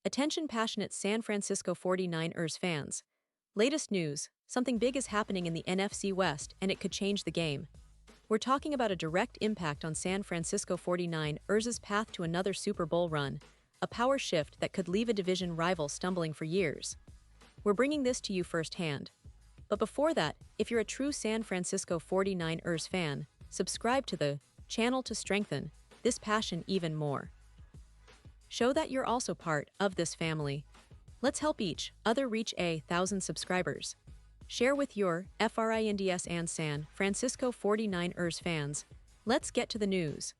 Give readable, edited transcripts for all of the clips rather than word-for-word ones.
Attention passionate San Francisco 49ers fans. Latest news, something big is happening in the NFC West and it could change the game. We're talking about a direct impact on San Francisco 49ers' path to another Super Bowl run, a power shift that could leave a division rival stumbling for years. We're bringing this to you firsthand. But before that, if you're a true San Francisco 49ers fan, subscribe to the channel to strengthen this passion even more. Show that you're also part of this family. Let's help each other reach 1,000 subscribers. Share with your friends and San Francisco 49ers fans. Let's get to the news.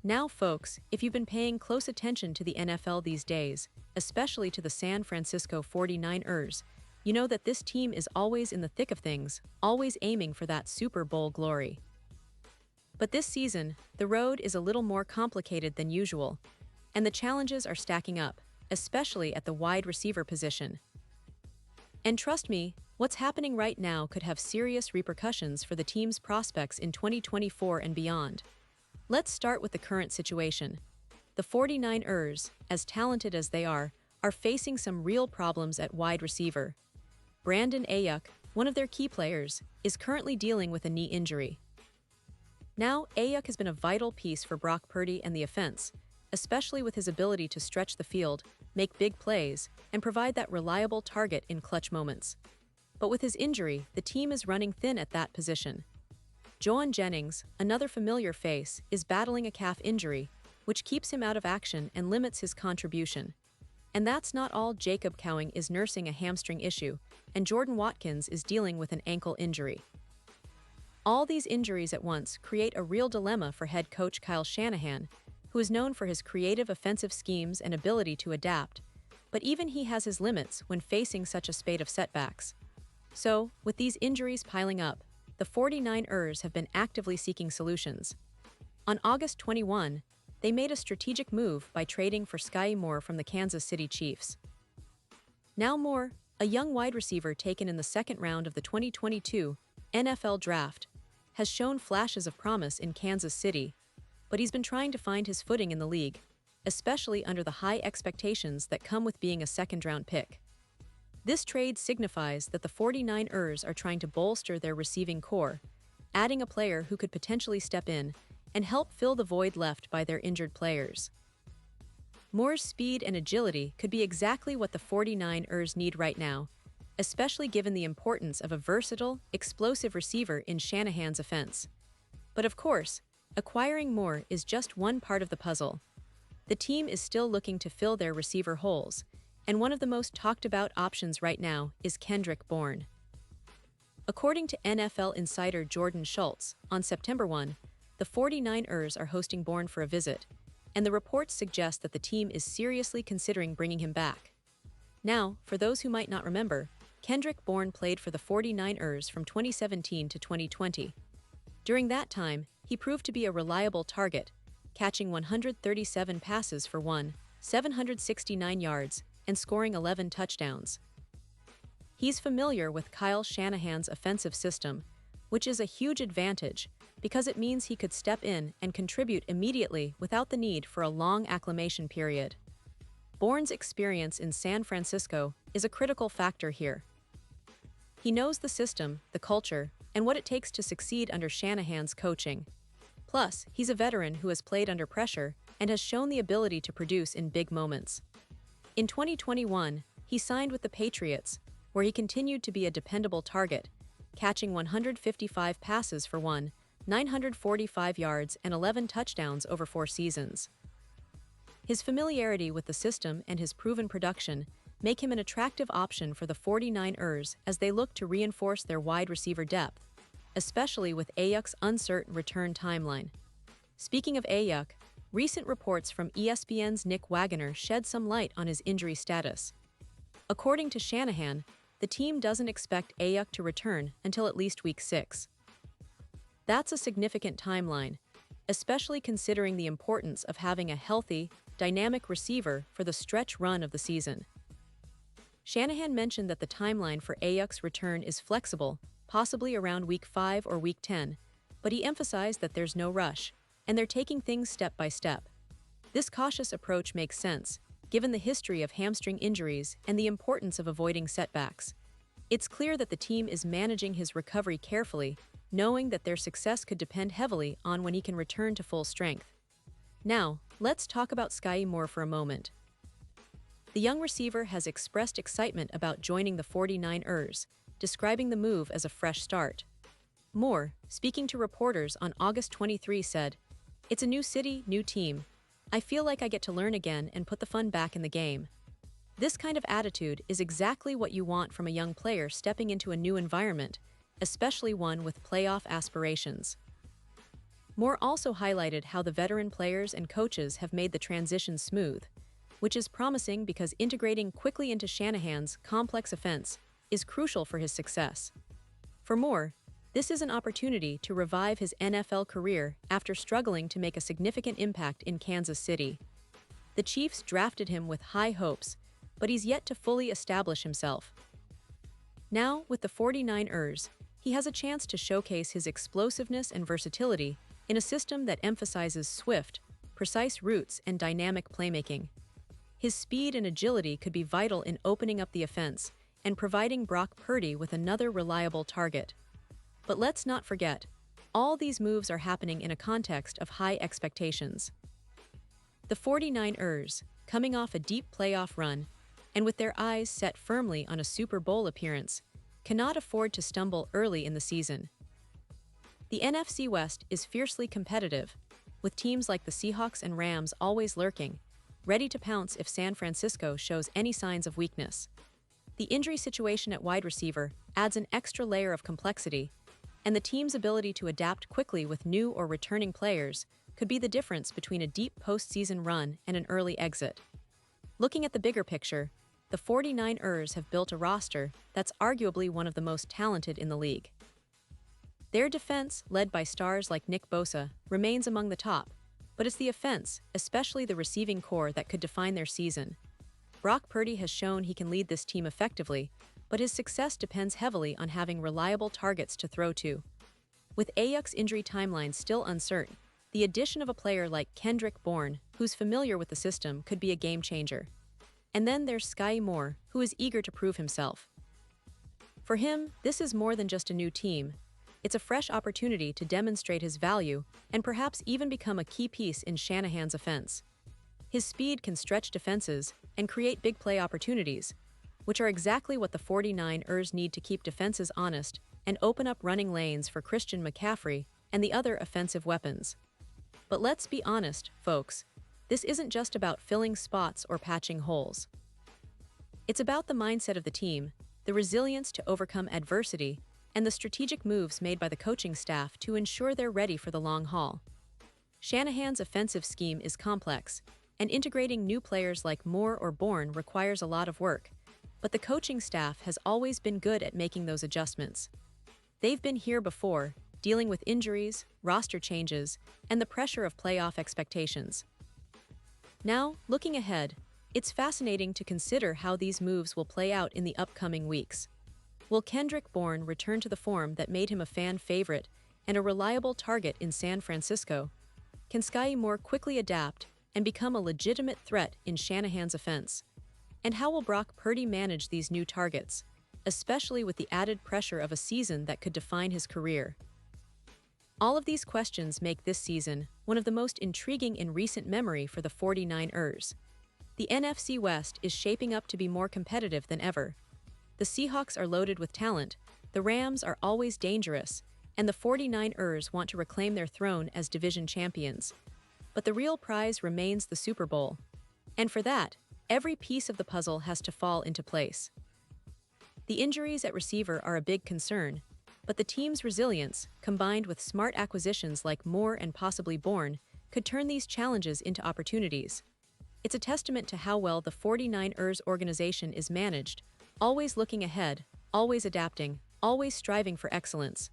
Now folks, if you've been paying close attention to the NFL these days, especially to the San Francisco 49ers, you know that this team is always in the thick of things, always aiming for that Super Bowl glory. But this season, the road is a little more complicated than usual, and the challenges are stacking up, especially at the wide receiver position. And trust me, what's happening right now could have serious repercussions for the team's prospects in 2024 and beyond. Let's start with the current situation. The 49ers, as talented as they are facing some real problems at wide receiver. Brandon Aiyuk, one of their key players, is currently dealing with a knee injury. Now, Aiyuk has been a vital piece for Brock Purdy and the offense, especially with his ability to stretch the field, make big plays, and provide that reliable target in clutch moments. But with his injury, the team is running thin at that position. Jauan Jennings, another familiar face, is battling a calf injury, which keeps him out of action and limits his contribution. And that's not all. Jacob Cowing is nursing a hamstring issue, and Jordan Watkins is dealing with an ankle injury. All these injuries at once create a real dilemma for head coach Kyle Shanahan, who is known for his creative offensive schemes and ability to adapt, but even he has his limits when facing such a spate of setbacks. So, with these injuries piling up, the 49ers have been actively seeking solutions. On August 21, they made a strategic move by trading for Skyy Moore from the Kansas City Chiefs. Now Moore, a young wide receiver taken in the second round of the 2022 NFL Draft, has shown flashes of promise in Kansas City, but he's been trying to find his footing in the league, especially under the high expectations that come with being a second-round pick. This trade signifies that the 49ers are trying to bolster their receiving core, adding a player who could potentially step in and help fill the void left by their injured players. Moore's speed and agility could be exactly what the 49ers need right now, especially given the importance of a versatile, explosive receiver in Shanahan's offense. But of course, acquiring Moore is just one part of the puzzle. The team is still looking to fill their receiver holes, and one of the most talked about options right now is Kendrick Bourne. According to NFL insider Jordan Schultz, on September 1, the 49ers are hosting Bourne for a visit, and the reports suggest that the team is seriously considering bringing him back. Now, for those who might not remember, Kendrick Bourne played for the 49ers from 2017 to 2020. During that time, he proved to be a reliable target, catching 137 passes for 769 yards, and scoring 11 touchdowns. He's familiar with Kyle Shanahan's offensive system, which is a huge advantage because it means he could step in and contribute immediately without the need for a long acclimation period. Bourne's experience in San Francisco is a critical factor here. He knows the system, the culture, and what it takes to succeed under Shanahan's coaching. Plus, he's a veteran who has played under pressure and has shown the ability to produce in big moments. In 2021, he signed with the Patriots, where he continued to be a dependable target, catching 155 passes for 945 yards and 11 touchdowns over 4 seasons. His familiarity with the system and his proven production make him an attractive option for the 49ers as they look to reinforce their wide receiver depth, especially with Aiyuk's uncertain return timeline. Speaking of Aiyuk, recent reports from ESPN's Nick Wagoner shed some light on his injury status. According to Shanahan, the team doesn't expect Aiyuk to return until at least week 6. That's a significant timeline, especially considering the importance of having a healthy, dynamic receiver for the stretch run of the season. Shanahan mentioned that the timeline for Aiyuk's return is flexible, possibly around week 5 or week 10, but he emphasized that there's no rush, and they're taking things step by step. This cautious approach makes sense, given the history of hamstring injuries and the importance of avoiding setbacks. It's clear that the team is managing his recovery carefully, knowing that their success could depend heavily on when he can return to full strength. Now, let's talk about Skyy Moore for a moment. The young receiver has expressed excitement about joining the 49ers, describing the move as a fresh start. Moore, speaking to reporters on August 23, said, "It's a new city, new team. I feel like I get to learn again and put the fun back in the game." This kind of attitude is exactly what you want from a young player stepping into a new environment, especially one with playoff aspirations. Moore also highlighted how the veteran players and coaches have made the transition smooth, which is promising because integrating quickly into Shanahan's complex offense is crucial for his success. For Moore, this is an opportunity to revive his NFL career after struggling to make a significant impact in Kansas City. The Chiefs drafted him with high hopes, but he's yet to fully establish himself. Now, with the 49ers, he has a chance to showcase his explosiveness and versatility in a system that emphasizes swift, precise routes and dynamic playmaking. His speed and agility could be vital in opening up the offense and providing Brock Purdy with another reliable target. But let's not forget, all these moves are happening in a context of high expectations. The 49ers, coming off a deep playoff run, and with their eyes set firmly on a Super Bowl appearance, cannot afford to stumble early in the season. The NFC West is fiercely competitive, with teams like the Seahawks and Rams always lurking, ready to pounce if San Francisco shows any signs of weakness. The injury situation at wide receiver adds an extra layer of complexity, and the team's ability to adapt quickly with new or returning players could be the difference between a deep postseason run and an early exit. Looking at the bigger picture, the 49ers have built a roster that's arguably one of the most talented in the league. Their defense, led by stars like Nick Bosa, remains among the top, but it's the offense, especially the receiving core, that could define their season. Brock Purdy has shown he can lead this team effectively, but his success depends heavily on having reliable targets to throw to. With Aiyuk's injury timeline still uncertain, the addition of a player like Kendrick Bourne, who's familiar with the system, could be a game changer. And then there's Skyy Moore, who is eager to prove himself. For him, this is more than just a new team. It's a fresh opportunity to demonstrate his value and perhaps even become a key piece in Shanahan's offense. His speed can stretch defenses and create big play opportunities, which are exactly what the 49ers need to keep defenses honest and open up running lanes for Christian McCaffrey and the other offensive weapons. But let's be honest, folks. This isn't just about filling spots or patching holes. It's about the mindset of the team, the resilience to overcome adversity, and the strategic moves made by the coaching staff to ensure they're ready for the long haul. Shanahan's offensive scheme is complex, and integrating new players like Moore or Bourne requires a lot of work, but the coaching staff has always been good at making those adjustments. They've been here before, dealing with injuries, roster changes, and the pressure of playoff expectations. Now, looking ahead, it's fascinating to consider how these moves will play out in the upcoming weeks. Will Kendrick Bourne return to the form that made him a fan favorite and a reliable target in San Francisco? Can Skyy Moore quickly adapt and become a legitimate threat in Shanahan's offense? And how will Brock Purdy manage these new targets, especially with the added pressure of a season that could define his career? All of these questions make this season one of the most intriguing in recent memory for the 49ers. The NFC West is shaping up to be more competitive than ever. The Seahawks are loaded with talent, the Rams are always dangerous, and the 49ers want to reclaim their throne as division champions. But the real prize remains the Super Bowl. And for that, every piece of the puzzle has to fall into place. The injuries at receiver are a big concern, but the team's resilience, combined with smart acquisitions like Moore and possibly Bourne, could turn these challenges into opportunities. It's a testament to how well the 49ers organization is managed, always looking ahead, always adapting, always striving for excellence.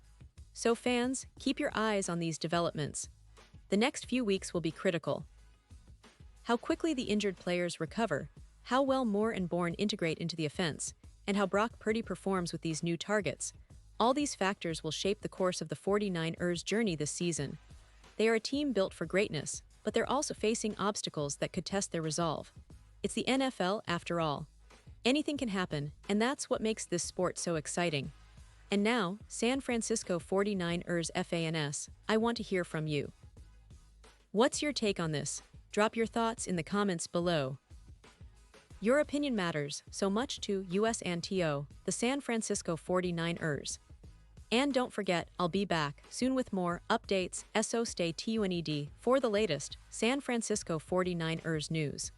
So fans, keep your eyes on these developments. The next few weeks will be critical. How quickly the injured players recover, how well Moore and Bourne integrate into the offense, and how Brock Purdy performs with these new targets. All these factors will shape the course of the 49ers' journey this season. They are a team built for greatness, but they're also facing obstacles that could test their resolve. It's the NFL after all. Anything can happen, and that's what makes this sport so exciting. And now, San Francisco 49ers fans, I want to hear from you. What's your take on this? Drop your thoughts in the comments below. Your opinion matters so much to us and to the San Francisco 49ers. And don't forget, I'll be back soon with more updates, so stay tuned for the latest San Francisco 49ers news.